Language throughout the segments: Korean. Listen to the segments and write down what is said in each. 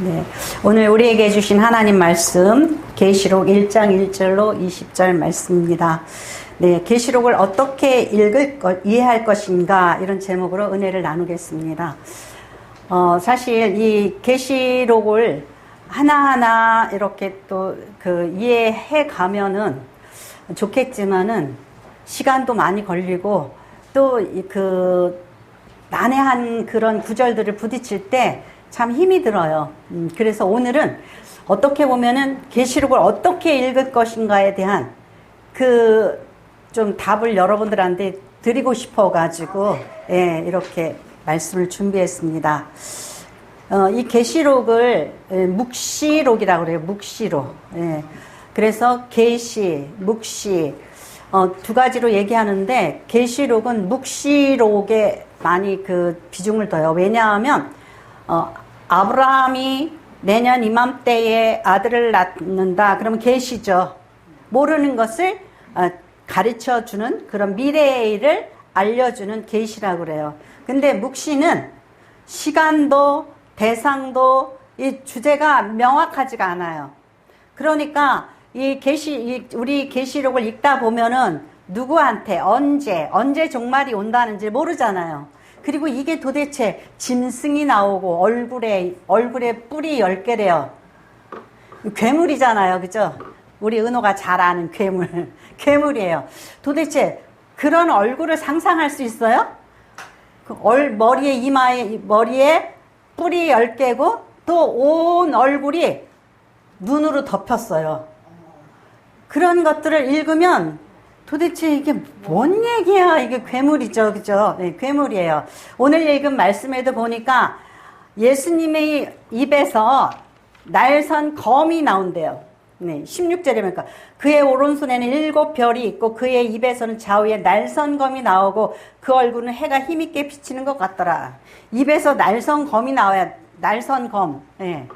네, 오늘 우리에게 주신 하나님 말씀 계시록 1장 1절로 20절 말씀입니다. 네, 계시록을 어떻게 이해할 것인가 이런 제목으로 은혜를 나누겠습니다. 사실 이 계시록을 하나하나 이렇게 또 이해해 가면은 좋겠지만은 시간도 많이 걸리고 또 난해한 그런 구절들을 부딪힐 때 참 힘이 들어요. 그래서 오늘은 어떻게 보면은 계시록을 어떻게 읽을 것인가에 대한 좀 답을 여러분들한테 드리고 싶어가지고 예, 이렇게 말씀을 준비했습니다. 이 계시록을 묵시록이라고 그래요. 묵시록. 예. 그래서 계시, 묵시 두 가지로 얘기하는데 계시록은 묵시록에 많이 비중을 둬요. 왜냐하면 아브라함이 내년 이맘때에 아들을 낳는다. 그러면 계시죠. 모르는 것을 가르쳐주는 그런 미래의 일을 알려주는 계시라고 그래요. 근데 묵시는 시간도 대상도 이 주제가 명확하지가 않아요. 그러니까 우리 계시록을 읽다 보면은 누구한테 언제 종말이 온다는지 모르잖아요. 그리고 이게 도대체 짐승이 나오고 얼굴에 뿔이 10개래요. 괴물이잖아요. 그죠? 우리 은호가 잘 아는 괴물이에요. 도대체 그런 얼굴을 상상할 수 있어요? 머리에 뿔이 10개고 또 온 얼굴이 눈으로 덮였어요. 그런 것들을 읽으면 도대체 이게 뭔 얘기야? 이게 괴물이죠. 그죠? 네, 괴물이에요. 오늘 읽은 말씀에도 보니까 예수님의 입에서 날선 검이 나온대요. 네, 16절에 보니까 그의 오른손에는 7별이 있고 그의 입에서는 좌우에 날선 검이 나오고 그 얼굴은 해가 힘있게 비치는 것 같더라. 입에서 날선 검이 나와야 날선 검. 네.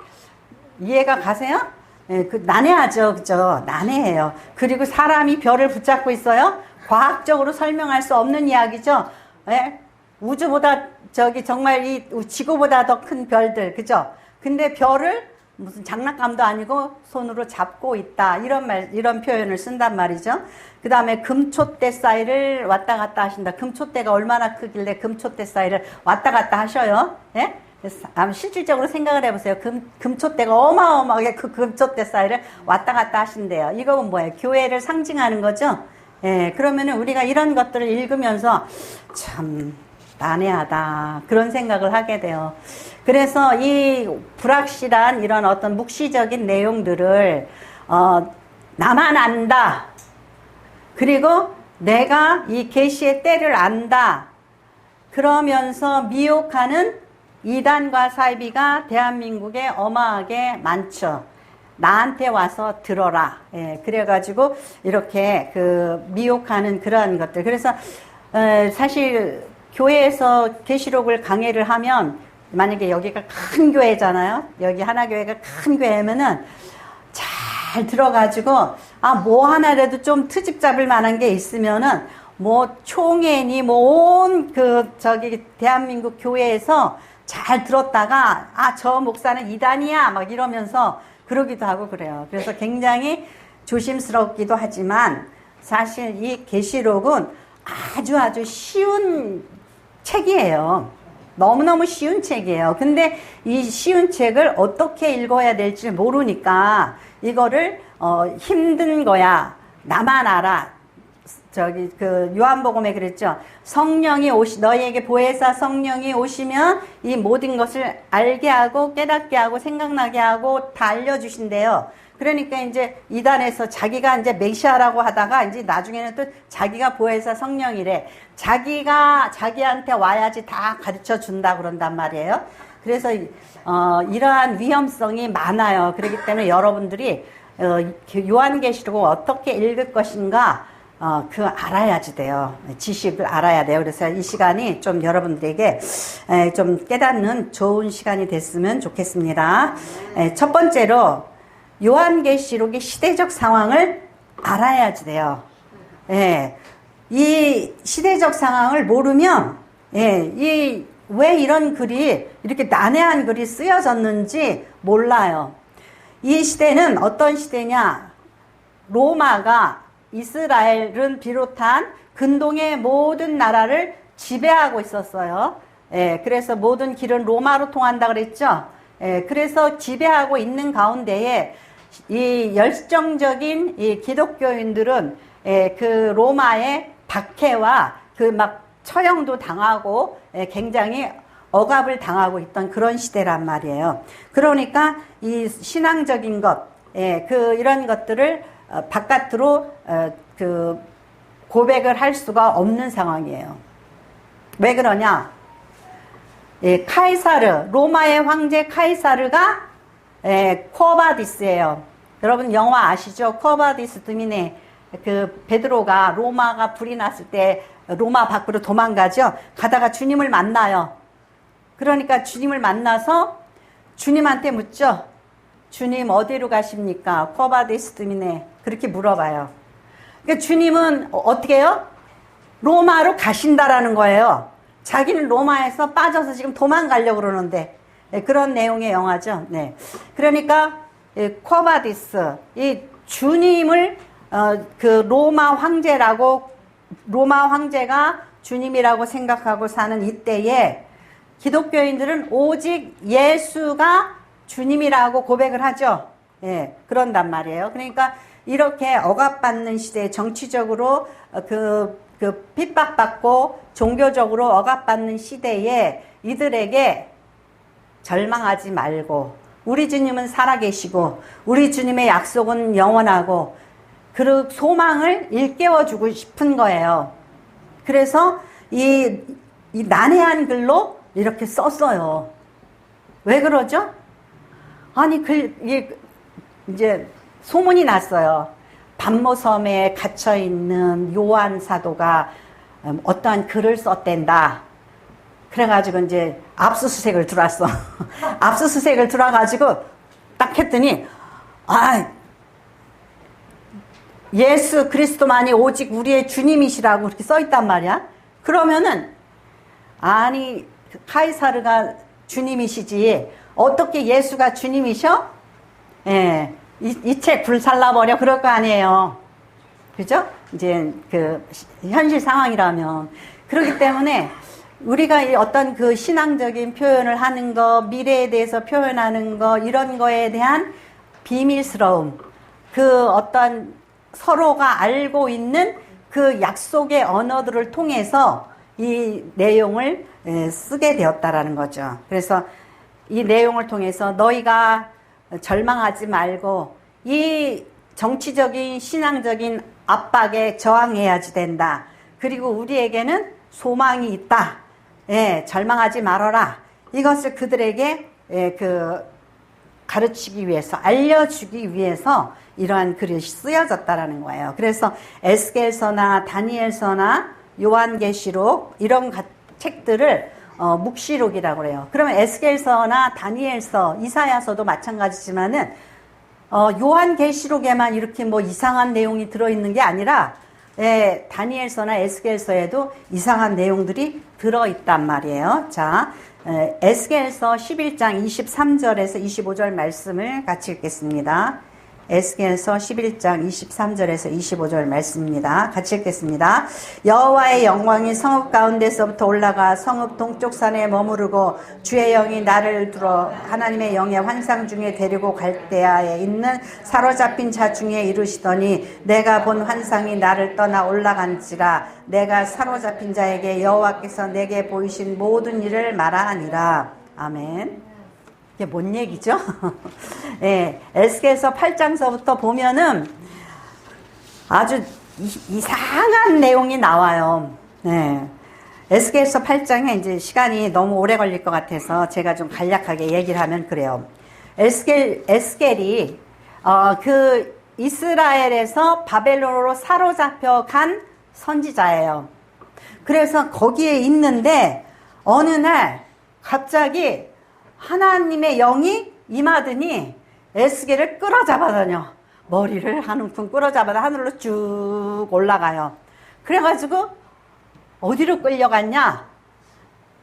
이해가 가세요? 네, 난해하죠. 그죠? 난해해요. 그리고 사람이 별을 붙잡고 있어요? 과학적으로 설명할 수 없는 이야기죠? 네? 우주보다 정말 이 지구보다 더 큰 별들. 그죠? 근데 별을 무슨 장난감도 아니고 손으로 잡고 있다. 이런 표현을 쓴단 말이죠. 그 다음에 금촛대 사이를 왔다 갔다 하신다. 금촛대가 얼마나 크길래 금촛대 사이를 왔다 갔다 하셔요? 예? 실질적으로 생각을 해보세요. 금촛대가 어마어마하게 금촛대 사이를 왔다 갔다 하신대요. 이건 뭐예요? 교회를 상징하는 거죠? 예, 그러면은 우리가 이런 것들을 읽으면서 참 난해하다. 그런 생각을 하게 돼요. 그래서 이 불확실한 이런 어떤 묵시적인 내용들을, 나만 안다. 그리고 내가 이 계시의 때를 안다. 그러면서 미혹하는 이단과 사이비가 대한민국에 어마하게 많죠. 나한테 와서 들어라. 예, 그래가지고 이렇게 미혹하는 그러한 것들. 그래서 사실 교회에서 계시록을 강해를 하면 만약에 여기가 큰 교회잖아요. 여기 하나교회가 큰 교회면은 잘 들어가지고 뭐 하나라도 좀 트집 잡을 만한 게 있으면은 뭐 총회니 온 대한민국 교회에서 잘 들었다가 저 목사는 이단이야 막 이러면서 그러기도 하고 그래요. 그래서 굉장히 조심스럽기도 하지만 사실 이 계시록은 아주 쉬운 책이에요. 너무너무 쉬운 책이에요. 근데 이 쉬운 책을 어떻게 읽어야 될지 모르니까 이거를 힘든 거야. 나만 알아. 요한복음에 그랬죠. 너희에게 보혜사 성령이 오시면 이 모든 것을 알게 하고 깨닫게 하고 생각나게 하고 다 알려주신대요. 그러니까 이제 이단에서 자기가 이제 메시아라고 하다가 이제 나중에는 또 자기가 보혜사 성령이래. 자기한테 와야지 다 가르쳐 준다 그런단 말이에요. 그래서 이러한 위험성이 많아요. 그렇기 때문에 여러분들이 요한계시록을 어떻게 읽을 것인가 알아야지 돼요. 지식을 알아야 돼요. 그래서 이 시간이 좀 여러분들에게 좀 깨닫는 좋은 시간이 됐으면 좋겠습니다. 첫 번째로 요한계시록의 시대적 상황을 알아야지 돼요. 이 시대적 상황을 모르면 이 왜 이런 글이, 이렇게 난해한 글이 쓰여졌는지 몰라요. 이 시대는 어떤 시대냐? 로마가 이스라엘을 비롯한 근동의 모든 나라를 지배하고 있었어요. 예, 그래서 모든 길은 로마로 통한다 그랬죠. 예, 그래서 지배하고 있는 가운데에 이 열정적인 이 기독교인들은 그 로마의 박해와 그 막 처형도 당하고 굉장히 억압을 당하고 있던 그런 시대란 말이에요. 그러니까 이 신앙적인 것, 이런 것들을 바깥으로 그 고백을 할 수가 없는 상황이에요. 왜 그러냐? 카이사르, 로마의 황제 카이사르가 코바디스예요. 여러분 영화 아시죠? 코바디스 드미네. 그 베드로가 로마가 불이 났을 때 로마 밖으로 도망가죠. 가다가 주님을 만나요. 그러니까 주님을 만나서 주님한테 묻죠. 주님 어디로 가십니까? 코바디스 드미네. 그렇게 물어봐요. 그러니까 주님은 어떻게 해요? 로마로 가신다라는 거예요. 자기는 로마에서 빠져서 지금 도망가려고 그러는데, 그런 내용의 영화죠. 네. 그러니까 코바디스, 이 주님을 그 로마 황제가 주님이라고 생각하고 사는 이때에 기독교인들은 오직 예수가 주님이라고 고백을 하죠. 예, 그런단 말이에요. 그러니까 이렇게 억압받는 시대에 정치적으로 그 핍박받고 종교적으로 억압받는 시대에 이들에게 절망하지 말고, 우리 주님은 살아계시고 우리 주님의 약속은 영원하고, 그 소망을 일깨워주고 싶은 거예요. 그래서 이 난해한 글로 이렇게 썼어요. 왜 그러죠? 아니, 이제 소문이 났어요. 반모섬에 갇혀있는 요한 사도가 어떠한 글을 썼댄다. 그래가지고 이제 압수수색을 들어왔어. 압수수색을 들어와가지고 딱 했더니, 예수 그리스도만이 오직 우리의 주님이시라고 이렇게 써있단 말이야. 그러면은, 아니, 카이사르가 주님이시지 어떻게 예수가 주님이셔? 예, 이 책 불살라버려 그럴 거 아니에요. 그죠? 이제 그 현실 상황이라면. 그렇기 때문에 우리가 어떤 그 신앙적인 표현을 하는 거, 미래에 대해서 표현하는 거, 이런 거에 대한 비밀스러움, 그 어떤 서로가 알고 있는 그 약속의 언어들을 통해서 이 내용을 쓰게 되었다라는 거죠. 그래서 이 내용을 통해서 너희가 절망하지 말고 이 정치적인 신앙적인 압박에 저항해야지 된다. 그리고 우리에게는 소망이 있다. 절망하지 말아라. 이것을 그들에게 가르치기 위해서, 알려주기 위해서 이러한 글이 쓰여졌다라는 거예요. 그래서 에스겔서나 다니엘서나 요한계시록 이런 책들을 묵시록이라고 그래요. 그러면 에스겔서나 다니엘서, 이사야서도 마찬가지지만은 요한계시록에만 이렇게 뭐 이상한 내용이 들어있는 게 아니라 다니엘서나 에스겔서에도 이상한 내용들이 들어있단 말이에요. 자, 에스겔서 11장 23절에서 25절 말씀을 같이 읽겠습니다. 에스겔서 11장 23절에서 25절 말씀입니다. 같이 읽겠습니다. 여호와의 영광이 성읍 가운데서부터 올라가 성읍 동쪽 산에 머무르고 주의 영이 나를 들어 하나님의 영의 환상 중에 데리고 갈대아에 있는 사로잡힌 자 중에 이르시더니 내가 본 환상이 나를 떠나 올라간지라 내가 사로잡힌 자에게 여호와께서 내게 보이신 모든 일을 말하니라. 아멘. 이게 뭔 얘기죠? 에스겔서 8장서부터 보면은 아주 이상한 내용이 나와요. 에스겔서 8장에 이제 시간이 너무 오래 걸릴 것 같아서 제가 좀 간략하게 얘기를 하면 그래요. 에스겔이 그 이스라엘에서 바벨론으로 사로잡혀 간 선지자예요. 그래서 거기에 있는데 어느 날 갑자기 하나님의 영이 임하더니 에스겔을 끌어잡아다녀. 머리를 한 움큼 끌어잡아다 하늘로 쭉 올라가요. 그래가지고 어디로 끌려갔냐?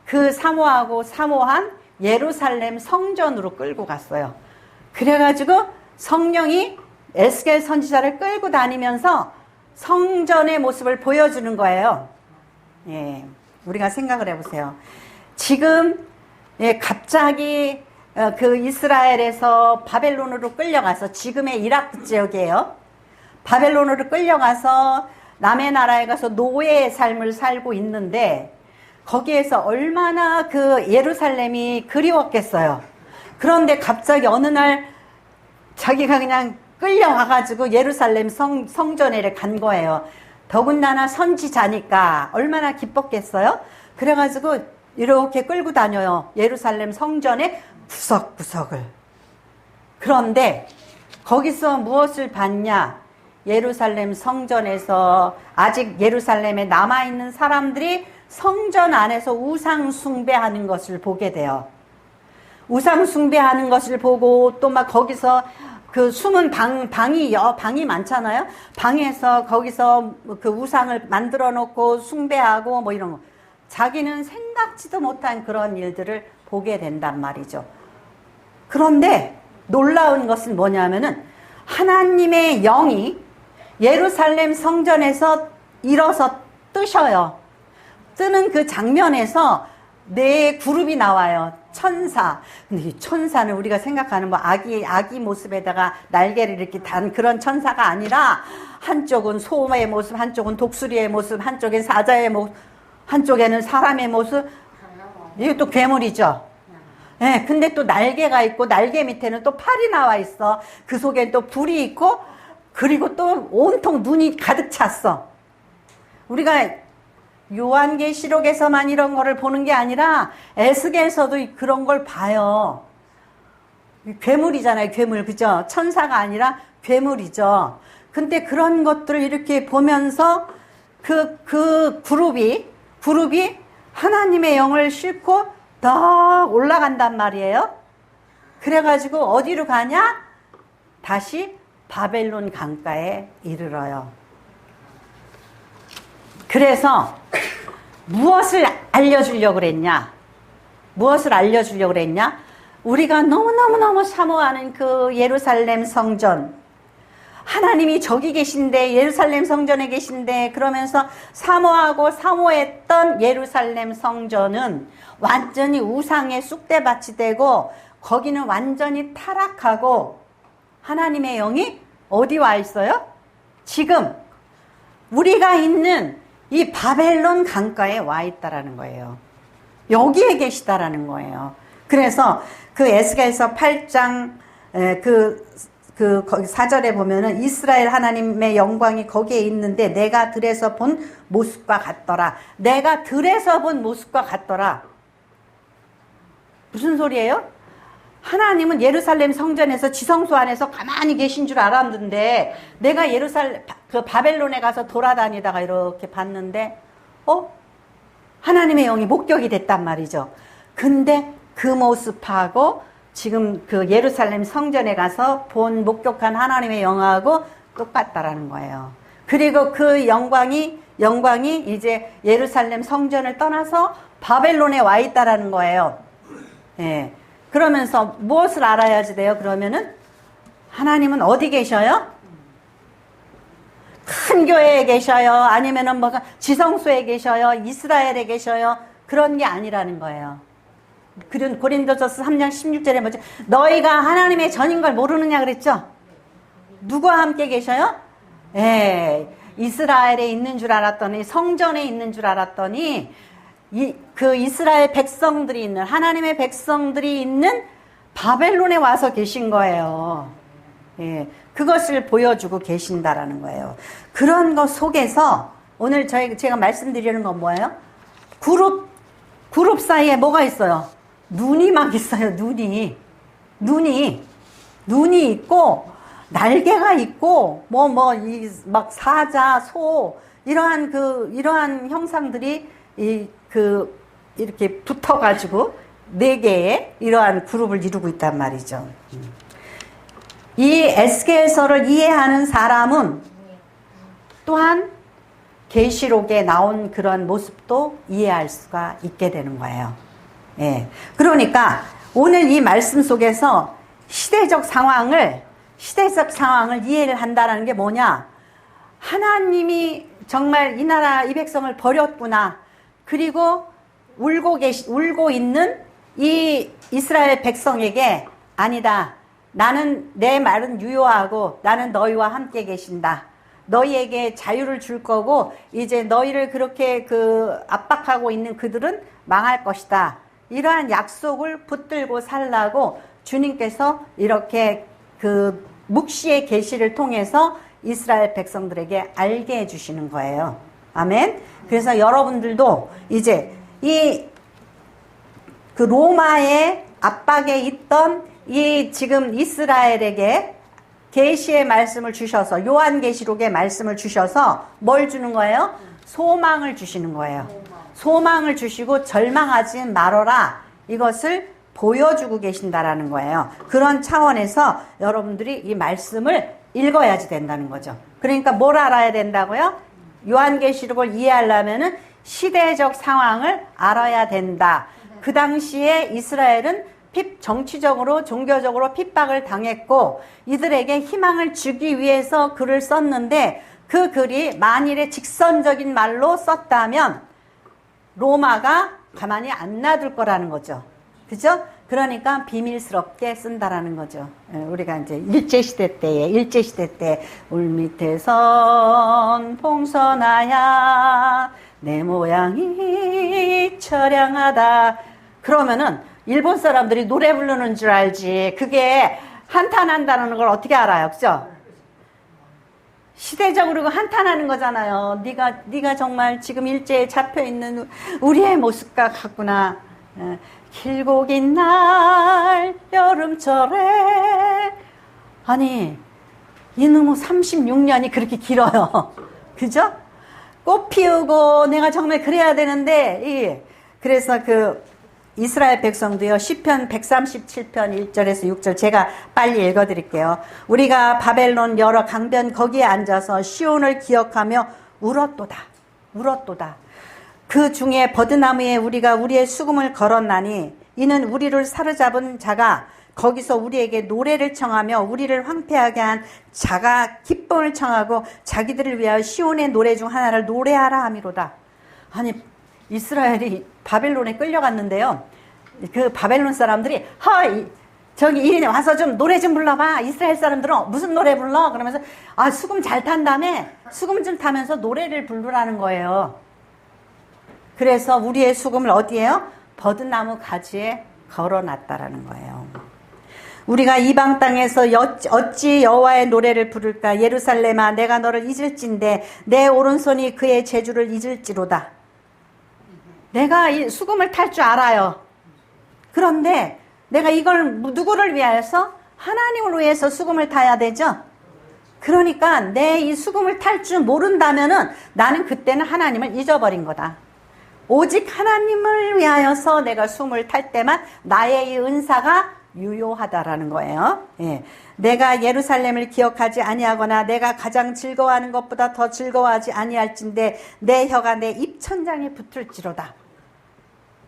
그 사모한 예루살렘 성전으로 끌고 갔어요. 그래가지고 성령이 에스겔 선지자를 끌고 다니면서 성전의 모습을 보여주는 거예요. 예, 우리가 생각을 해보세요. 지금 갑자기 그 이스라엘에서 바벨론으로 끌려가서, 지금의 이라크 지역이에요. 바벨론으로 끌려가서 남의 나라에 가서 노예의 삶을 살고 있는데, 거기에서 얼마나 그 예루살렘이 그리웠겠어요. 그런데 갑자기 어느 날 자기가 그냥 끌려와가지고 예루살렘 성전에 간 거예요. 더군다나 선지자니까 얼마나 기뻤겠어요. 그래가지고 이렇게 끌고 다녀요. 예루살렘 성전의 구석구석을. 그런데 거기서 무엇을 봤냐? 예루살렘 성전에서 아직 예루살렘에 남아있는 사람들이 성전 안에서 우상 숭배하는 것을 보게 돼요. 우상 숭배하는 것을 보고, 또 막 거기서 그 숨은 방이 많잖아요. 방에서 거기서 그 우상을 만들어 놓고 숭배하고 뭐 이런 거. 자기는 생각지도 못한 그런 일들을 보게 된단 말이죠. 그런데 놀라운 것은 뭐냐면은, 하나님의 영이 예루살렘 성전에서 일어서 뜨셔요. 뜨는 그 장면에서 네 그룹이 나와요. 천사. 근데 이 천사는 우리가 생각하는 뭐 아기 모습에다가 날개를 이렇게 단 그런 천사가 아니라, 한쪽은 소의 모습, 한쪽은 독수리의 모습, 한쪽엔 사자의 모습, 한쪽에는 사람의 모습. 이게 또 괴물이죠. 네, 근데 또 날개가 있고, 날개 밑에는 또 팔이 나와 있어. 그 속엔 또 불이 있고, 그리고 또 온통 눈이 가득 찼어. 우리가 요한계시록에서만 이런 거를 보는 게 아니라 에스겔서도 그런 걸 봐요. 괴물이잖아요, 괴물. 그죠? 천사가 아니라 괴물이죠. 근데 그런 것들을 이렇게 보면서 그 그룹이 하나님의 영을 싣고 더 올라간단 말이에요. 그래가지고 어디로 가냐? 다시 바벨론 강가에 이르러요. 그래서 무엇을 알려주려고 그랬냐? 우리가 너무너무 사모하는 그 예루살렘 성전. 하나님이 저기 계신데, 예루살렘 성전에 계신데, 그러면서 사모했던 예루살렘 성전은 완전히 우상의 쑥대밭이 되고, 거기는 완전히 타락하고, 하나님의 영이 어디 와 있어요? 지금 우리가 있는 이 바벨론 강가에 와 있다라는 거예요. 여기에 계시다라는 거예요. 그래서 그 에스겔서 8장 거기 4절에 보면은, 이스라엘 하나님의 영광이 거기에 있는데 내가 들에서 본 모습과 같더라. 내가 들에서 본 모습과 같더라. 무슨 소리예요? 하나님은 예루살렘 성전에서 지성소 안에서 가만히 계신 줄 알았는데, 내가 그 바벨론에 가서 돌아다니다가 이렇게 봤는데, 하나님의 영이 목격이 됐단 말이죠. 근데 그 모습하고 지금 그 예루살렘 성전에 가서 목격한 하나님의 영하고 똑같다라는 거예요. 그리고 그 영광이 이제 예루살렘 성전을 떠나서 바벨론에 와 있다라는 거예요. 예. 그러면서 무엇을 알아야지 돼요? 그러면은 하나님은 어디 계셔요? 큰 교회에 계셔요? 아니면은 뭐 지성소에 계셔요? 이스라엘에 계셔요? 그런 게 아니라는 거예요. 고린도전서 3장 16절에 뭐죠? 너희가 하나님의 전인 걸 모르느냐 그랬죠? 누구와 함께 계셔요? 예, 이스라엘에 있는 줄 알았더니, 성전에 있는 줄 알았더니, 그 이스라엘 백성들이 있는, 하나님의 백성들이 있는 바벨론에 와서 계신 거예요. 예, 그것을 보여주고 계신다라는 거예요. 그런 것 속에서 오늘 제가 말씀드리는 건 뭐예요? 그룹 사이에 뭐가 있어요? 눈이 막 있어요. 눈이 있고, 날개가 있고, 막 사자, 소, 이러한 형상들이 이렇게 붙어가지고, 4개의 이러한 그룹을 이루고 있단 말이죠. 이 에스겔서를 이해하는 사람은 또한 계시록에 나온 그런 모습도 이해할 수가 있게 되는 거예요. 예. 그러니까 오늘 이 말씀 속에서 시대적 상황을 이해를 한다는 게 뭐냐? 하나님이 정말 이 나라 이 백성을 버렸구나. 그리고 울고 있는 이 이스라엘 백성에게 아니다. 나는 내 말은 유효하고 나는 너희와 함께 계신다. 너희에게 자유를 줄 거고 이제 너희를 그렇게 압박하고 있는 그들은 망할 것이다. 이러한 약속을 붙들고 살라고 주님께서 이렇게 묵시의 계시를 통해서 이스라엘 백성들에게 알게 해주시는 거예요. 아멘. 그래서 여러분들도 이제 로마의 압박에 있던 지금 이스라엘에게 계시의 말씀을 주셔서 요한계시록의 말씀을 주셔서 뭘 주는 거예요? 소망을 주시는 거예요. 소망을 주시고 절망하지 말아라. 이것을 보여주고 계신다라는 거예요. 그런 차원에서 여러분들이 이 말씀을 읽어야지 된다는 거죠. 그러니까 뭘 알아야 된다고요? 요한계시록을 이해하려면은 시대적 상황을 알아야 된다. 그 당시에 이스라엘은 정치적으로 종교적으로 핍박을 당했고 이들에게 희망을 주기 위해서 글을 썼는데 그 글이 만일에 직선적인 말로 썼다면 로마가 가만히 안 놔둘 거라는 거죠. 그죠? 그러니까 비밀스럽게 쓴다라는 거죠. 우리가 이제 일제시대 때 울밑에선 봉선하야 내 모양이 처량하다. 그러면은 일본 사람들이 노래 부르는 줄 알지. 그게 한탄한다는 걸 어떻게 알아요? 그죠? 시대적으로 한탄하는 거잖아요. 네가 정말 지금 일제에 잡혀있는 우리의 모습과 같구나. 길고 긴 날 여름철에 아니 이놈의 36년이 그렇게 길어요. 그죠? 꽃 피우고 내가 정말 그래야 되는데 그래서 이스라엘 백성도요. 시편 137편 1절에서 6절 제가 빨리 읽어드릴게요. 우리가 바벨론 여러 강변 거기에 앉아서 시온을 기억하며 울었도다. 그 중에 버드나무에 우리가 우리의 수금을 걸었나니 이는 우리를 사로잡은 자가 거기서 우리에게 노래를 청하며 우리를 황폐하게 한 자가 기쁨을 청하고 자기들을 위하여 시온의 노래 중 하나를 노래하라 함이로다. 아니 이스라엘이 바벨론에 끌려갔는데요. 그 바벨론 사람들이 저기 이리 와서 좀 노래 좀 불러봐. 이스라엘 사람들은 무슨 노래 불러? 그러면서 수금 잘 탄다며 수금 좀 타면서 노래를 부르라는 거예요. 그래서 우리의 수금을 어디에요? 버드나무 가지에 걸어놨다라는 거예요. 우리가 이방 땅에서 어찌 여호와의 노래를 부를까? 예루살렘아 내가 너를 잊을진데 내 오른손이 그의 재주를 잊을지로다. 내가 이 수금을 탈 줄 알아요. 그런데 내가 이걸 누구를 위하여서? 하나님을 위해서 수금을 타야 되죠. 그러니까 내 이 수금을 탈 줄 모른다면은 나는 그때는 하나님을 잊어버린 거다. 오직 하나님을 위하여서 내가 수금을 탈 때만 나의 이 은사가 유효하다라는 거예요. 예. 내가 예루살렘을 기억하지 아니하거나 내가 가장 즐거워하는 것보다 더 즐거워하지 아니할진대 내 혀가 내 입천장에 붙을지로다.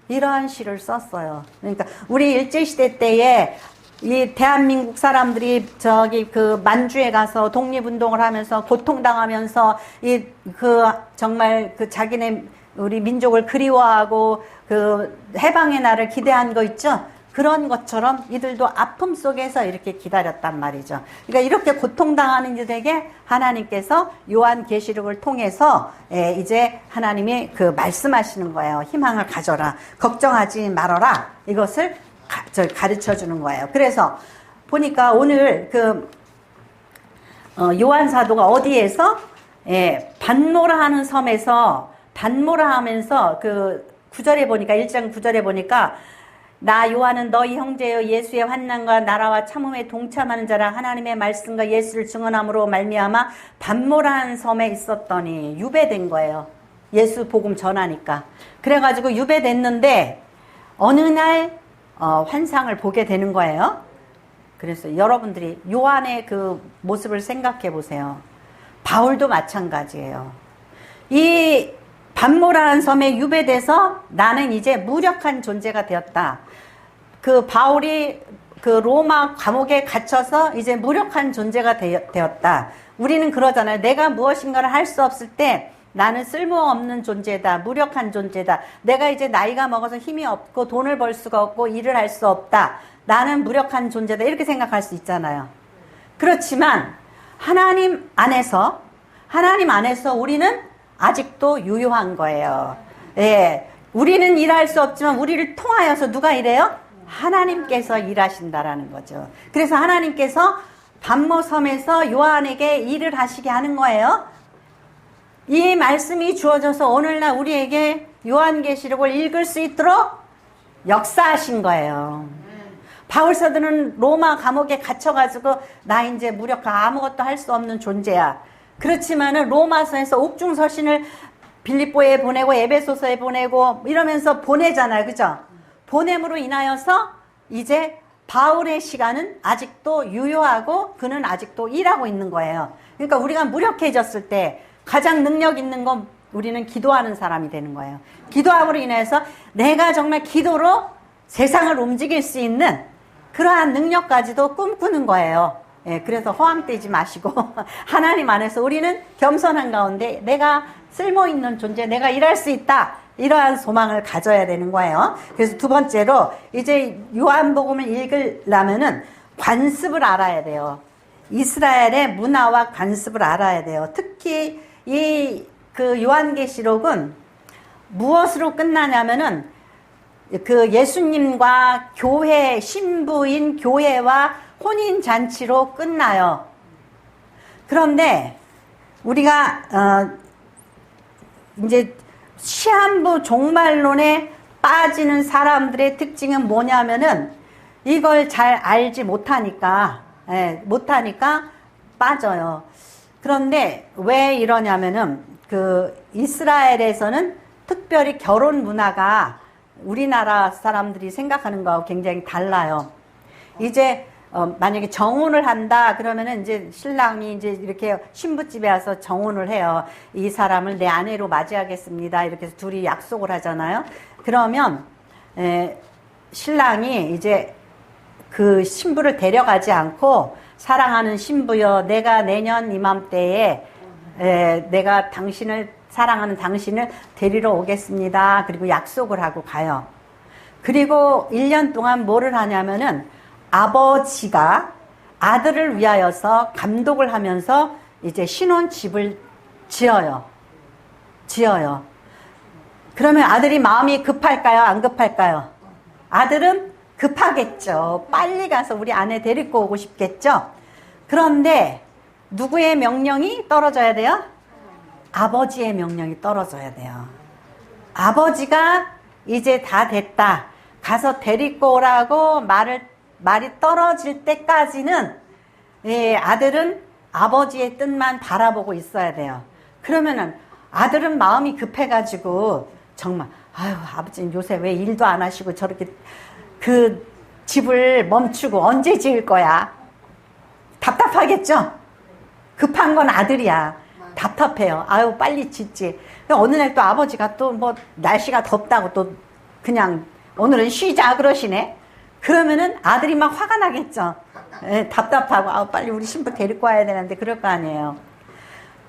이러한 시를 썼어요. 그러니까 우리 일제시대 때에 이 대한민국 사람들이 만주에 가서 독립운동을 하면서 고통당하면서 정말 자기네 우리 민족을 그리워하고 해방의 날을 기대한 거 있죠? 그런 것처럼 이들도 아픔 속에서 이렇게 기다렸단 말이죠. 그러니까 이렇게 고통당하는 이들에게 하나님께서 요한계시록을 통해서 이제 하나님이 말씀하시는 거예요. 희망을 가져라. 걱정하지 말아라. 이것을 가르쳐 주는 거예요. 그래서 보니까 오늘 요한 사도가 어디에서 반모라 하는 섬에서 반모라 하면서 9절에 보니까 1장 9절에 보니까 나 요한은 너희 형제여 예수의 환난과 나라와 참음에 동참하는 자라 하나님의 말씀과 예수를 증언함으로 말미암아 반모라는 섬에 있었더니 유배된 거예요. 예수 복음 전하니까. 그래가지고 유배됐는데 어느 날 환상을 보게 되는 거예요. 그래서 여러분들이 요한의 그 모습을 생각해 보세요. 바울도 마찬가지예요. 이 반모라는 섬에 유배돼서 나는 이제 무력한 존재가 되었다. 그 바울이 그 로마 감옥에 갇혀서 이제 무력한 존재가 되었다. 우리는 그러잖아요. 내가 무엇인가를 할 수 없을 때 나는 쓸모없는 존재다. 무력한 존재다. 내가 이제 나이가 먹어서 힘이 없고 돈을 벌 수가 없고 일을 할 수 없다. 나는 무력한 존재다. 이렇게 생각할 수 있잖아요. 그렇지만 하나님 안에서 우리는 아직도 유효한 거예요. 예. 우리는 일할 수 없지만 우리를 통하여서 누가 일해요? 하나님께서 일하신다라는 거죠. 그래서 하나님께서 반모섬에서 요한에게 일을 하시게 하는 거예요. 이 말씀이 주어져서 오늘날 우리에게 요한계시록을 읽을 수 있도록 역사하신 거예요. 바울사도는 로마 감옥에 갇혀가지고 나 이제 무력한 아무것도 할 수 없는 존재야. 그렇지만은 로마서에서 옥중서신을 빌립보에 보내고 에베소서에 보내고 이러면서 보내잖아요. 그죠? 보냄으로 인하여서 이제 바울의 시간은 아직도 유효하고 그는 아직도 일하고 있는 거예요. 그러니까 우리가 무력해졌을 때 가장 능력 있는 건 우리는 기도하는 사람이 되는 거예요. 기도함으로 인해서 내가 정말 기도로 세상을 움직일 수 있는 그러한 능력까지도 꿈꾸는 거예요. 예, 그래서 허황되지 마시고 하나님 안에서 우리는 겸손한 가운데 내가 쓸모있는 존재, 내가 일할 수 있다. 이러한 소망을 가져야 되는 거예요. 그래서 두 번째로 이제 요한복음을 읽으려면은 관습을 알아야 돼요. 이스라엘의 문화와 관습을 알아야 돼요. 특히 그 요한계시록은 무엇으로 끝나냐면은 그 예수님과 교회, 신부인 교회와 혼인잔치로 끝나요. 그런데 우리가 이제 시한부 종말론에 빠지는 사람들의 특징은 뭐냐면은 이걸 잘 알지 못하니까 빠져요. 그런데 왜 이러냐면은 그 이스라엘에서는 특별히 결혼 문화가 우리나라 사람들이 생각하는 거하고 굉장히 달라요. 이제 만약에 정혼을 한다 그러면은 이제 신랑이 이제 이렇게 신부집에 와서 정혼을 해요. 이 사람을 내 아내로 맞이하겠습니다. 이렇게 해서 둘이 약속을 하잖아요. 그러면 신랑이 이제 그 신부를 데려가지 않고 사랑하는 신부여, 내가 내년 이맘때에 내가 사랑하는 당신을 데리러 오겠습니다. 그리고 약속을 하고 가요. 그리고 1년 동안 뭐를 하냐면은 아버지가 아들을 위하여서 감독을 하면서 이제 신혼집을 지어요. 그러면 아들이 마음이 급할까요? 안 급할까요? 아들은 급하겠죠. 빨리 가서 우리 아내 데리고 오고 싶겠죠. 그런데 누구의 명령이 떨어져야 돼요? 아버지의 명령이 떨어져야 돼요. 아버지가 이제 다 됐다. 가서 데리고 오라고 말이 떨어질 때까지는 아들은 아버지의 뜻만 바라보고 있어야 돼요. 그러면은 아들은 마음이 급해가지고 정말 아유 아버지는 요새 왜 일도 안 하시고 저렇게 그 집을 멈추고 언제 지을 거야? 답답하겠죠? 급한 건 아들이야. 답답해요. 아유 빨리 짓지. 어느 날 또 아버지가 또 뭐 날씨가 덥다고 또 그냥 오늘은 쉬자 그러시네. 그러면은 아들이 막 화가 나겠죠. 답답하고 아우 빨리 우리 신부 데리고 와야 되는데 그럴 거 아니에요.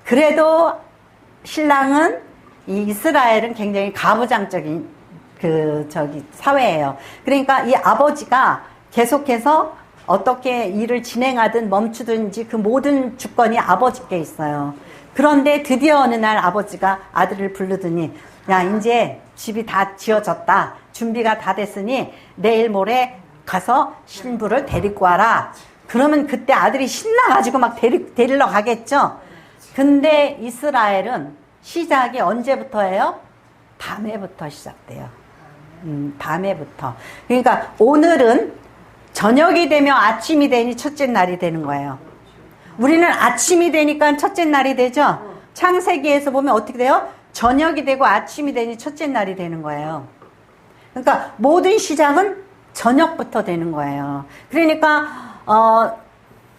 그래도 신랑은 이 이스라엘은 굉장히 가부장적인 사회예요. 그러니까 이 아버지가 계속해서 어떻게 일을 진행하든 멈추든지 그 모든 주권이 아버지께 있어요. 그런데 드디어 어느 날 아버지가 아들을 부르더니 야 이제 집이 다 지어졌다. 준비가 다 됐으니 내일 모레 가서 신부를 데리고 와라. 그러면 그때 아들이 신나가지고 막 데리러 가겠죠. 근데 이스라엘은 시작이 언제부터예요? 밤에부터 시작돼요. 밤에부터. 그러니까 오늘은 저녁이 되면 아침이 되니 첫째 날이 되는 거예요. 우리는 아침이 되니까 첫째 날이 되죠. 창세기에서 보면 어떻게 돼요? 저녁이 되고 아침이 되니 첫째 날이 되는 거예요. 그러니까 모든 시작은 저녁부터 되는 거예요. 그러니까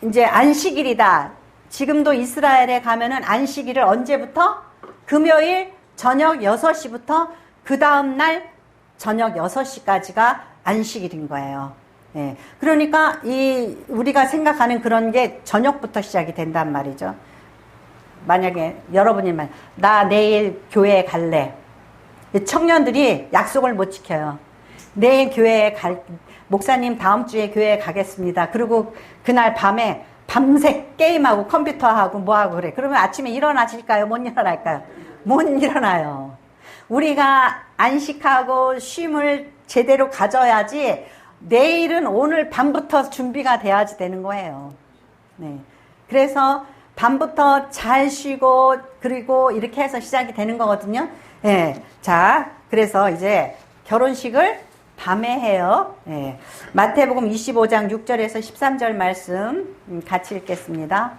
이제 안식일이다. 지금도 이스라엘에 가면은 안식일을 언제부터? 금요일 저녁 6시부터 그 다음날 저녁 6시까지가 안식일인 거예요. 예. 그러니까 우리가 생각하는 그런 게 저녁부터 시작이 된단 말이죠. 만약에 여러분이 나 내일 교회에 갈래. 청년들이 약속을 못 지켜요. 내일 교회에 목사님 다음 주에 교회에 가겠습니다. 그리고 그날 밤에 밤새 게임하고 컴퓨터하고 뭐하고 그래. 그러면 아침에 일어나실까요? 못 일어날까요? 못 일어나요. 우리가 안식하고 쉼을 제대로 가져야지 내일은 오늘 밤부터 준비가 돼야지 되는 거예요. 네. 그래서 밤부터 잘 쉬고 그리고 이렇게 해서 시작이 되는 거거든요. 네. 자, 그래서 이제 결혼식을 밤에 해요. 네. 마태복음 25장 6절에서 13절 말씀 같이 읽겠습니다.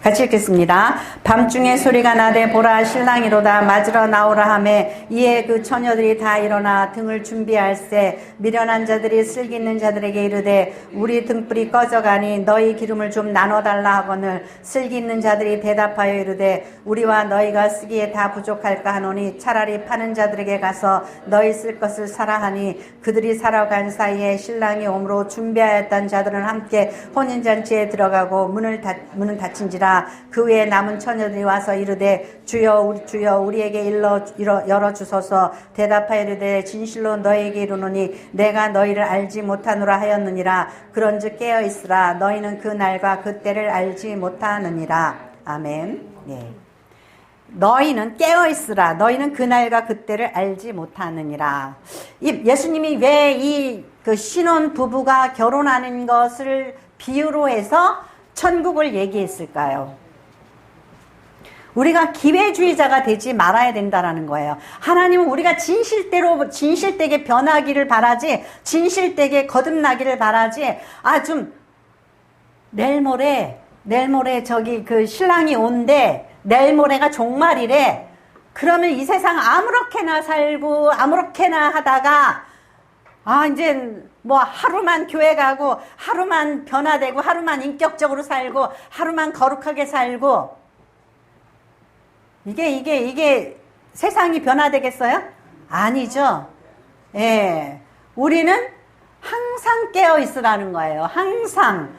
같이 읽겠습니다. 밤중에 소리가 나되 보라 신랑이로다 맞으러 나오라 하매 이에 그 처녀들이 다 일어나 등을 준비할세 미련한 자들이 슬기 있는 자들에게 이르되 우리 등불이 꺼져가니 너희 기름을 좀 나눠달라 하거늘 슬기 있는 자들이 대답하여 이르되 우리와 너희가 쓰기에 다 부족할까 하노니 차라리 파는 자들에게 가서 너희 쓸 것을 사라 하니 그들이 사러 간 사이에 신랑이 오므로 준비하였던 자들은 함께 혼인잔치에 들어가고 문은 닫힌지라 그 외에 남은 처녀들이 와서 이르되 주여 우리에게 열어주소서 대답하여 이르되 진실로 너희에게 이르노니 내가 너희를 알지 못하노라 하였느니라 그런즉 깨어있으라 너희는 그 날과 그 때를 알지 못하느니라. 아멘. 예. 너희는 깨어있으라 너희는 그 날과 그 때를 알지 못하느니라. 예수님이 왜 그 신혼 부부가 결혼하는 것을 비유로 해서 천국을 얘기했을까요? 우리가 기회주의자가 되지 말아야 된다라는 거예요. 하나님은 우리가 진실되게 변하기를 바라지, 진실되게 거듭나기를 바라지, 좀, 내일 모레 저기 그 신랑이 온대, 내일 모레가 종말이래. 그러면 이 세상 아무렇게나 살고, 아무렇게나 하다가, 이제 뭐 하루만 교회 가고 하루만 변화되고 하루만 인격적으로 살고 하루만 거룩하게 살고 이게 세상이 변화되겠어요? 아니죠. 예. 우리는 항상 깨어 있으라는 거예요. 항상.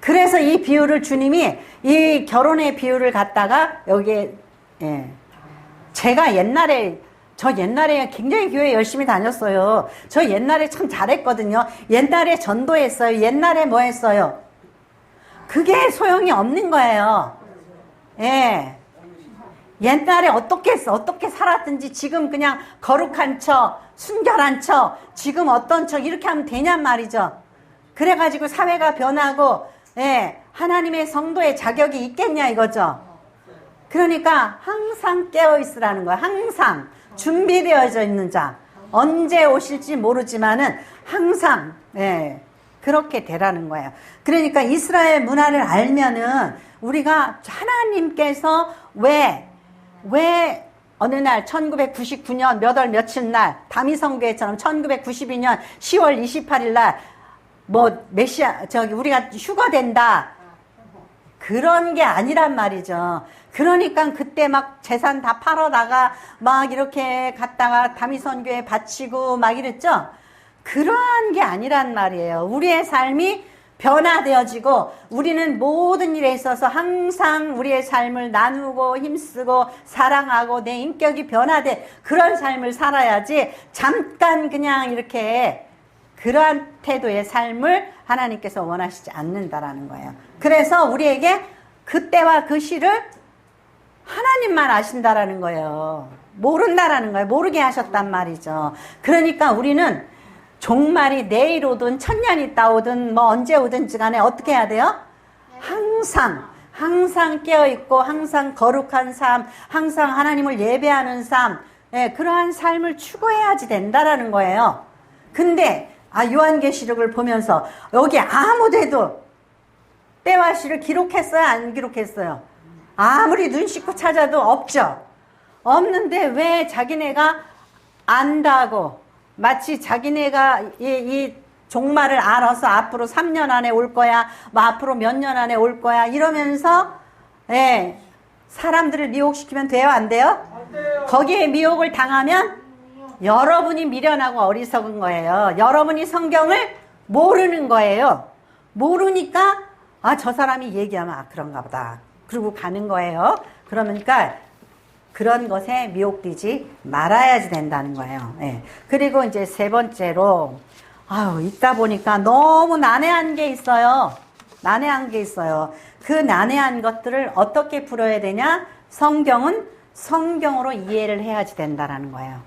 그래서 이 비유를 주님이 이 결혼의 비유를 갖다가 여기에 제가 저 옛날에 굉장히 교회 열심히 다녔어요. 저 옛날에 참 잘했거든요. 옛날에 전도했어요. 옛날에 뭐 했어요? 그게 소용이 없는 거예요. 예. 옛날에 어떻게 살았든지 지금 그냥 거룩한 척, 순결한 척, 지금 어떤 척 이렇게 하면 되냔 말이죠. 그래가지고 사회가 변하고, 하나님의 성도의 자격이 있겠냐 이거죠. 그러니까 항상 깨어있으라는 거야. 항상. 준비되어져 있는 자. 언제 오실지 모르지만은 항상 그렇게 되라는 거예요. 그러니까 이스라엘 문화를 알면은 우리가 하나님께서 왜 어느 날 1999년 몇 월 며칠 날 다미성교회처럼 1992년 10월 28일 날 뭐 메시아 우리가 휴거된다 그런 게 아니란 말이죠. 그러니까 그때 막 재산 다 팔아다가 막 이렇게 갔다가 다미선교에 바치고 막 이랬죠. 그러한 게 아니란 말이에요. 우리의 삶이 변화되어지고 우리는 모든 일에 있어서 항상 우리의 삶을 나누고 힘쓰고 사랑하고 내 인격이 변화돼 그런 삶을 살아야지 잠깐 그냥 이렇게 그러한 태도의 삶을 하나님께서 원하시지 않는다라는 거예요. 그래서 우리에게 그때와 그 시를 하나님만 아신다라는 거예요. 모른다라는 거예요. 모르게 하셨단 말이죠. 그러니까 우리는 종말이 내일 오든 천년이 있다 오든 뭐 언제 오든지 간에 어떻게 해야 돼요? 항상 깨어있고 항상 거룩한 삶, 항상 하나님을 예배하는 삶, 그러한 삶을 추구해야지 된다라는 거예요. 근데 요한계시록을 보면서 여기 아무데도 때와 시를 기록했어요? 안 기록했어요? 아무리 눈 씻고 찾아도 없죠. 없는데 왜 자기네가 안다고 마치 자기네가 이 종말을 알아서 앞으로 3년 안에 올 거야, 뭐 앞으로 몇 년 안에 올 거야 이러면서 예, 사람들을 미혹시키면 돼요, 안 돼요? 안 돼요. 거기에 미혹을 당하면 여러분이 미련하고 어리석은 거예요. 여러분이 성경을 모르는 거예요. 모르니까 아, 저 사람이 얘기하면 아, 그런가 보다. 그러고 가는 거예요. 그러니까 그런 것에 미혹되지 말아야지 된다는 거예요. 예. 그리고 이제 세 번째로 아유, 있다 보니까 너무 난해한 게 있어요. 난해한 게 있어요. 그 난해한 것들을 어떻게 풀어야 되냐? 성경은 성경으로 이해를 해야지 된다라는 거예요.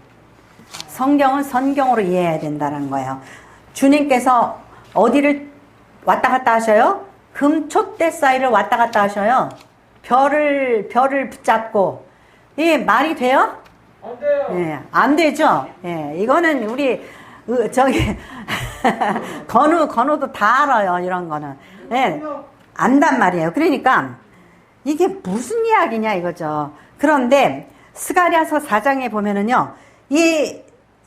성경은 성경으로 이해해야 된다는 거예요. 주님께서 어디를 왔다 갔다 하셔요? 금촛대 사이를 왔다 갔다 하셔요. 별을 붙잡고. 이 말이 돼요? 안 돼요. 예, 안 되죠? 예, 이거는 우리, 저기, 건우도 다 알아요, 이런 거는. 예, 안단 말이에요. 그러니까, 이게 무슨 이야기냐, 이거죠. 그런데, 스가랴서 4장에 보면은요,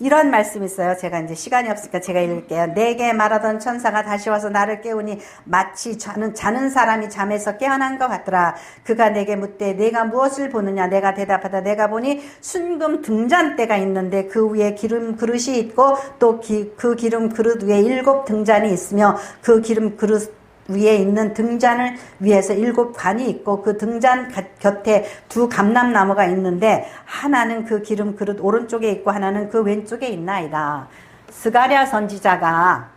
이런 말씀이 있어요. 제가 이제 시간이 없으니까 제가 읽을게요. 내게 말하던 천사가 다시 와서 나를 깨우니 마치 자는 사람이 잠에서 깨어난 것 같더라. 그가 내게 묻되 내가 무엇을 보느냐. 내가 대답하다 내가 보니 순금 등잔대가 있는데 그 위에 기름 그릇이 있고 또 그 기름 그릇 위에 7 등잔이 있으며 그 기름 그릇 위에 있는 등잔을 위에서 7 관이 있고 그 등잔 곁에 2 감람나무가 있는데 하나는 그 기름 그릇 오른쪽에 있고 하나는 그 왼쪽에 있나이다. 스가랴 선지자가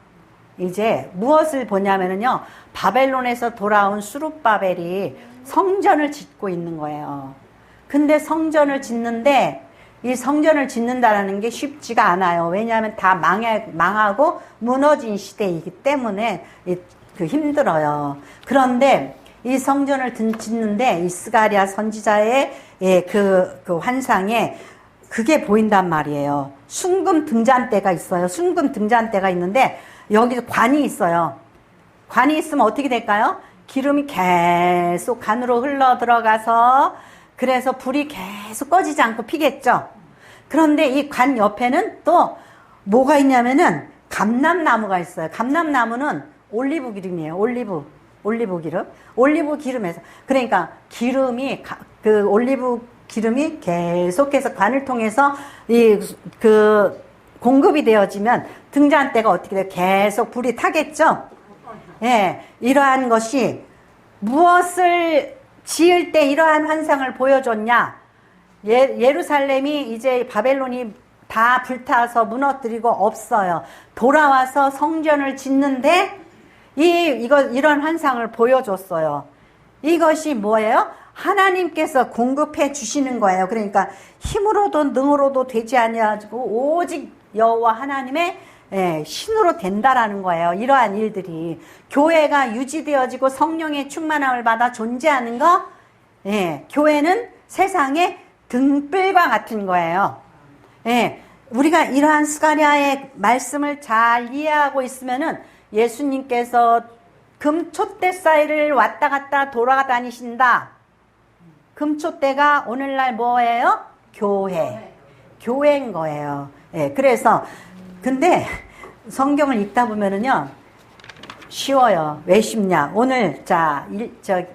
이제 무엇을 보냐면요, 바벨론에서 돌아온 수룹바벨이 성전을 짓고 있는 거예요. 근데 성전을 짓는데 이 성전을 짓는다는 게 쉽지가 않아요. 왜냐하면 다 망하고 무너진 시대이기 때문에 힘들어요. 그런데 이 성전을 짓는데 이 스가랴 선지자의 그 환상에 그게 보인단 말이에요. 순금 등잔대가 있어요. 순금 등잔대가 있는데 여기 관이 있어요. 관이 있으면 어떻게 될까요? 기름이 계속 관으로 흘러 들어가서 그래서 불이 계속 꺼지지 않고 피겠죠. 그런데 이 관 옆에는 또 뭐가 있냐면은 감람나무가 있어요. 감람나무는 올리브 기름이에요. 올리브 기름. 올리브 기름에서. 그러니까 기름이, 그 올리브 기름이 계속해서 관을 통해서 공급이 되어지면 등잔대가 어떻게 돼요? 계속 불이 타겠죠? 예. 이러한 것이 무엇을 지을 때 이러한 환상을 보여줬냐? 예루살렘이 이제 바벨론이 다 불타서 무너뜨리고 없어요. 돌아와서 성전을 짓는데 이런 환상을 보여줬어요. 이것이 뭐예요? 하나님께서 공급해 주시는 거예요. 그러니까 힘으로도 능으로도 되지 아니하고 오직 여호와 하나님의 신으로 된다라는 거예요. 이러한 일들이 교회가 유지되어지고 성령의 충만함을 받아 존재하는 거, 교회는 세상의 등불과 같은 거예요. 우리가 이러한 스가랴의 말씀을 잘 이해하고 있으면은 예수님께서 금촛대 사이를 왔다 갔다 돌아다니신다. 금촛대가 오늘날 뭐예요? 교회인 거예요. 그래서 근데 성경을 읽다 보면은요 쉬워요. 왜 쉽냐? 오늘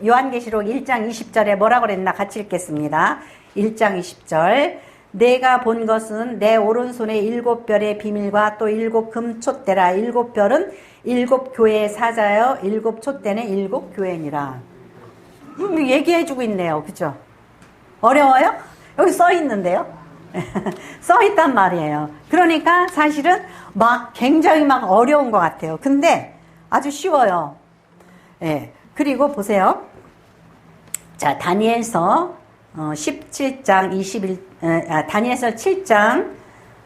요한계시록 1장 20절에 뭐라고 그랬나 같이 읽겠습니다. 1장 20절. 내가 본 것은 내 오른손에 7별의 비밀과 또 7 금촛대라. 7별은 7 교회의 사자여 7 촛대는 7 교회니라. 얘기해주고 있네요. 그죠? 어려워요? 여기 써 있는데요. 써 있단 말이에요. 그러니까 사실은 굉장히 어려운 것 같아요. 근데 아주 쉬워요. 그리고 보세요. 자, 다니엘서 17장 다니엘서 7장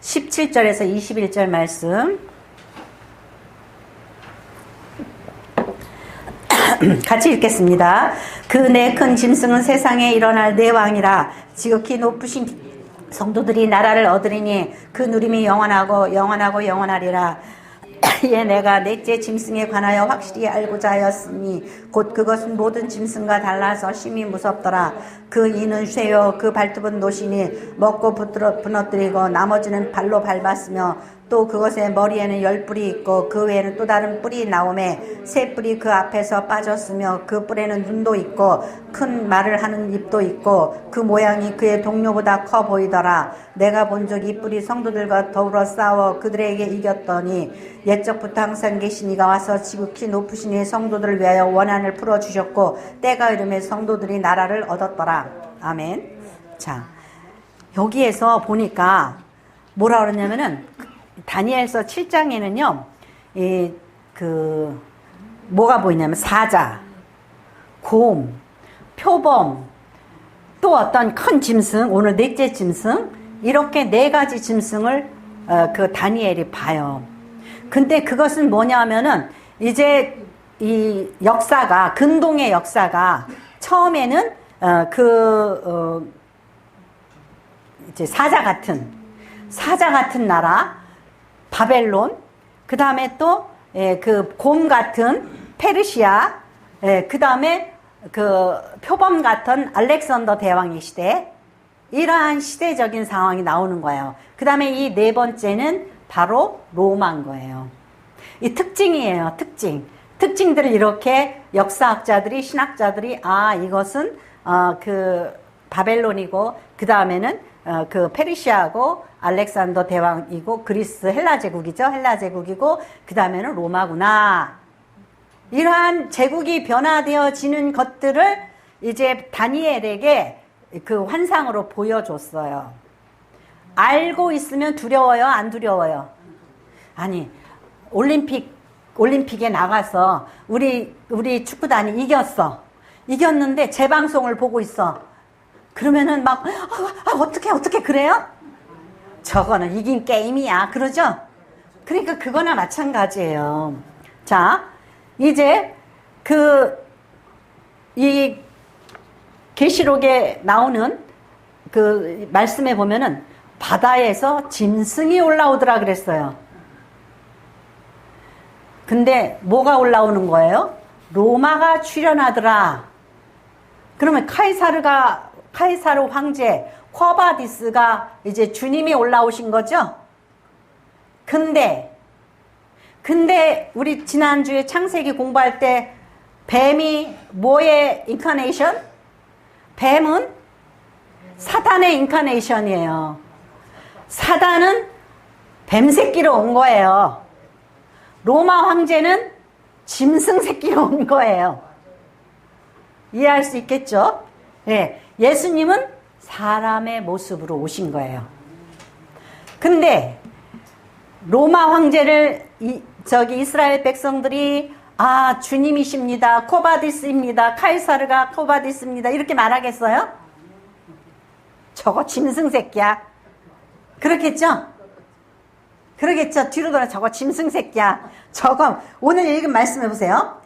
17절에서 21절 말씀 같이 읽겠습니다. 그 내 큰 짐승은 세상에 일어날 내 왕이라. 지극히 높으신 성도들이 나라를 얻으리니 그 누림이 영원하고 영원하리라. 이에 내가 넷째 짐승에 관하여 확실히 알고자 하였으니 곧 그것은 모든 짐승과 달라서 심히 무섭더라. 그 이는 쇠요 그 발톱은 노시니 먹고 부러뜨리고 나머지는 발로 밟았으며 또 그것의 머리에는 10뿔이 있고 그 외에는 또 다른 뿔이 나오매 새 뿔이 그 앞에서 빠졌으며 그 뿔에는 눈도 있고 큰 말을 하는 입도 있고 그 모양이 그의 동료보다 커 보이더라. 내가 본 적 이 뿔이 성도들과 더불어 싸워 그들에게 이겼더니 옛적부터 항상 계신 이가 와서 지극히 높으신 이의 성도들을 위하여 원한을 풀어주셨고 때가 이름에 성도들이 나라를 얻었더라. 아멘. 자, 여기에서 보니까 뭐라 그러냐면은 다니엘서 7장에는요, 뭐가 보이냐면 사자, 곰, 표범, 또 어떤 큰 짐승, 오늘 넷째 짐승, 이렇게 4가지 짐승을 그 다니엘이 봐요. 근데 그것은 뭐냐면은 이제 이 역사가, 근동의 역사가 처음에는 이제 사자 같은 나라, 바벨론, 그 다음에 또, 그 곰 같은 페르시아, 그 다음에 그 표범 같은 알렉산더 대왕의 시대, 이러한 시대적인 상황이 나오는 거예요. 그 다음에 이 4번째는 바로 로마인 거예요. 이 특징이에요, 특징. 특징들을 이렇게 역사학자들이, 신학자들이, 이것은, 그 바벨론이고, 그 다음에는 그 페르시아고 알렉산더 대왕이고 그리스 헬라 제국이죠. 헬라 제국이고 그 다음에는 로마구나. 이러한 제국이 변화되어지는 것들을 이제 다니엘에게 그 환상으로 보여줬어요. 알고 있으면 두려워요? 안 두려워요? 아니, 올림픽에 나가서 우리 축구단이 이겼어. 이겼는데 재방송을 보고 있어. 그러면은 막 어떻게 그래요? 저거는 이긴 게임이야. 그러죠? 그러니까 그거나 마찬가지예요. 자, 이제 이 계시록에 나오는 그 말씀에 보면은 바다에서 짐승이 올라오더라 그랬어요. 근데 뭐가 올라오는 거예요? 로마가 출현하더라. 그러면 카이사르 황제 쿼바디스가 이제 주님이 올라오신 거죠? 근데 우리 지난주에 창세기 공부할 때 뱀이 뭐의 인카네이션? 뱀은 사탄의 인카네이션이에요. 사단은 뱀 새끼로 온 거예요. 로마 황제는 짐승 새끼로 온 거예요. 이해할 수 있겠죠? 네. 예수님은 사람의 모습으로 오신 거예요. 근데 로마 황제를 이스라엘 백성들이 주님이십니다. 코바디스입니다. 카이사르가 코바디스입니다. 이렇게 말하겠어요? 저거 짐승 새끼야. 그렇겠죠? 뒤로 돌아 저거 짐승 새끼야. 저거 오늘 읽은 말씀 해보세요.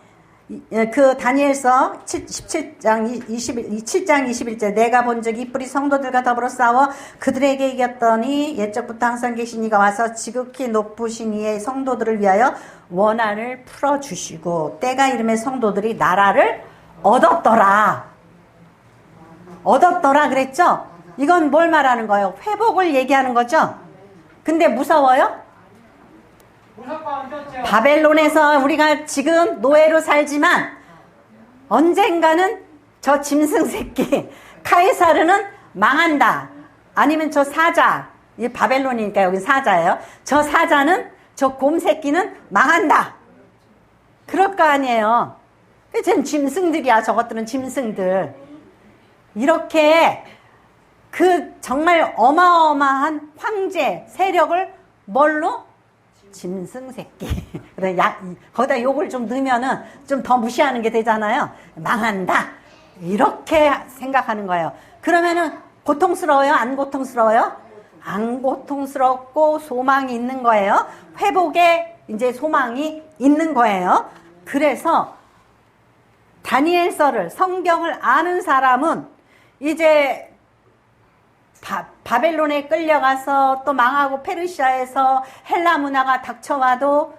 그 다니엘서 7장 21절 내가 본 적 이 뿔이 성도들과 더불어 싸워 그들에게 이겼더니 옛적부터 항상 계신 이가 와서 지극히 높으신 이의 성도들을 위하여 원한을 풀어주시고 때가 이름에 성도들이 나라를 얻었더라 그랬죠? 이건 뭘 말하는 거예요? 회복을 얘기하는 거죠? 근데 무서워요? 바벨론에서 우리가 지금 노예로 살지만 언젠가는 저 짐승 새끼 카이사르는 망한다. 아니면 저 사자, 이 바벨론이니까 여기 사자예요. 저 사자는, 저 곰 새끼는 망한다. 그럴 거 아니에요. 쟤는 짐승들이야. 저것들은 짐승들. 이렇게 그 정말 어마어마한 황제 세력을 뭘로? 짐승 새끼. 거기다 욕을 좀 넣으면은 좀 더 무시하는 게 되잖아요. 망한다. 이렇게 생각하는 거예요. 그러면은 고통스러워요? 안 고통스러워요? 안 고통스럽고 소망이 있는 거예요. 회복에 이제 소망이 있는 거예요. 그래서 다니엘서를, 성경을 아는 사람은 이제 바벨론에 끌려가서 또 망하고 페르시아에서 헬라 문화가 닥쳐와도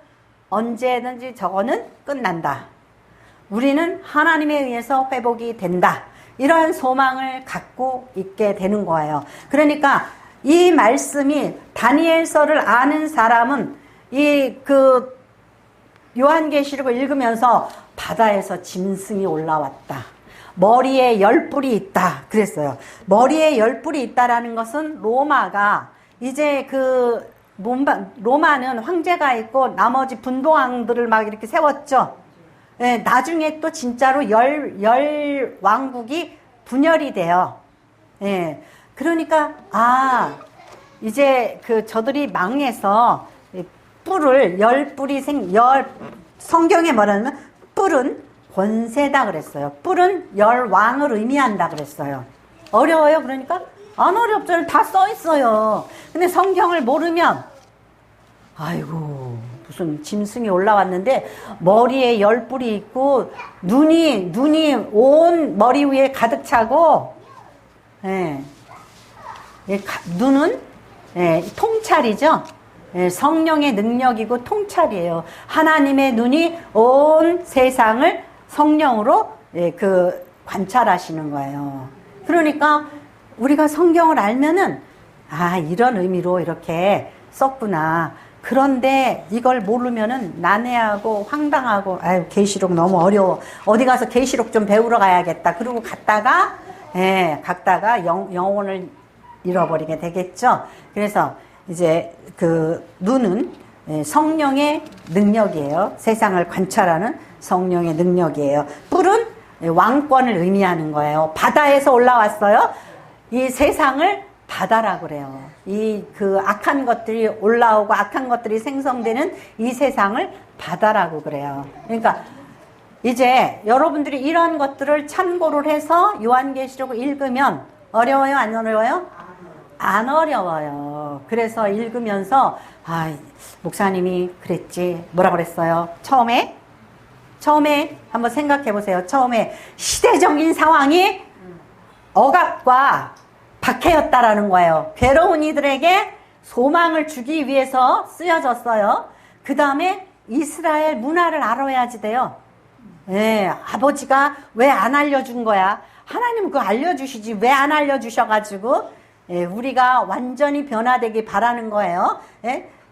언제든지 저거는 끝난다. 우리는 하나님에 의해서 회복이 된다. 이러한 소망을 갖고 있게 되는 거예요. 그러니까 이 말씀이 다니엘서를 아는 사람은 이 그 요한계시록을 읽으면서 바다에서 짐승이 올라왔다. 머리에 열뿔이 있다. 그랬어요. 머리에 열뿔이 있다라는 것은 로마가 이제 그 로마는 황제가 있고 나머지 분봉왕들을 막 이렇게 세웠죠. 예, 나중에 또 진짜로 열 왕국이 분열이 돼요. 예, 그러니까 이제 그 저들이 망해서 뿔을 성경에 뭐라냐면 뿔은 권세다 그랬어요. 뿔은 열 왕을 의미한다 그랬어요. 어려워요? 그러니까 안 어렵잖아요. 다 써 있어요. 근데 성경을 모르면 아이고 무슨 짐승이 올라왔는데 머리에 열 뿔이 있고 눈이 온 머리 위에 가득 차고 눈은 통찰이죠. 성령의 능력이고 통찰이에요. 하나님의 눈이 온 세상을 성령으로 관찰하시는 거예요. 그러니까 우리가 성경을 알면은 이런 의미로 이렇게 썼구나. 그런데 이걸 모르면은 난해하고 황당하고 계시록 너무 어려워. 어디 가서 계시록 좀 배우러 가야겠다. 그러고 갔다가 영혼을 잃어버리게 되겠죠. 그래서 이제 그 눈은 성령의 능력이에요. 세상을 관찰하는 성령의 능력이에요. 뿔은 왕권을 의미하는 거예요. 바다에서 올라왔어요. 이 세상을 바다라고 그래요. 그 악한 것들이 올라오고 악한 것들이 생성되는 이 세상을 바다라고 그래요. 그러니까 이제 여러분들이 이런 것들을 참고를 해서 요한계시록을 읽으면 어려워요? 안 어려워요? 안 어려워요. 그래서 읽으면서 목사님이 그랬지. 뭐라 그랬어요? 처음에 한번 생각해 보세요. 처음에 시대적인 상황이 억압과 박해였다라는 거예요. 괴로운 이들에게 소망을 주기 위해서 쓰여졌어요. 그 다음에 이스라엘 문화를 알아야지 돼요. 아버지가 왜 안 알려준 거야? 하나님은 그거 알려주시지 왜 안 알려주셔가지고 우리가 완전히 변화되기 바라는 거예요.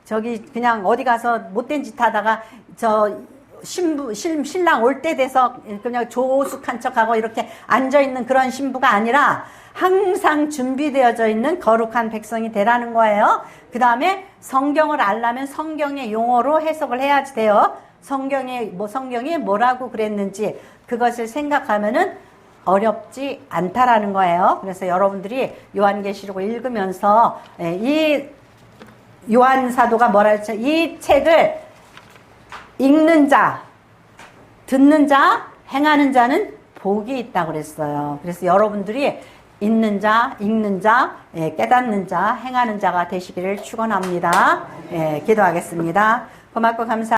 저기 그냥 어디 가서 못된 짓 하다가 신랑 올 때 돼서 그냥 조숙한 척하고 이렇게 앉아있는 그런 신부가 아니라 항상 준비되어져 있는 거룩한 백성이 되라는 거예요. 그 다음에 성경을 알려면 성경의 용어로 해석을 해야지 돼요. 성경이 뭐라고 그랬는지 그것을 생각하면은 어렵지 않다라는 거예요. 그래서 여러분들이 요한계시록을 읽으면서 이 요한 사도가 뭐라 했죠? 이 책을 읽는 자, 듣는 자, 행하는 자는 복이 있다고 그랬어요. 그래서 여러분들이 읽는 자, 깨닫는 자, 행하는 자가 되시기를 축원합니다. 기도하겠습니다. 고맙고 감사.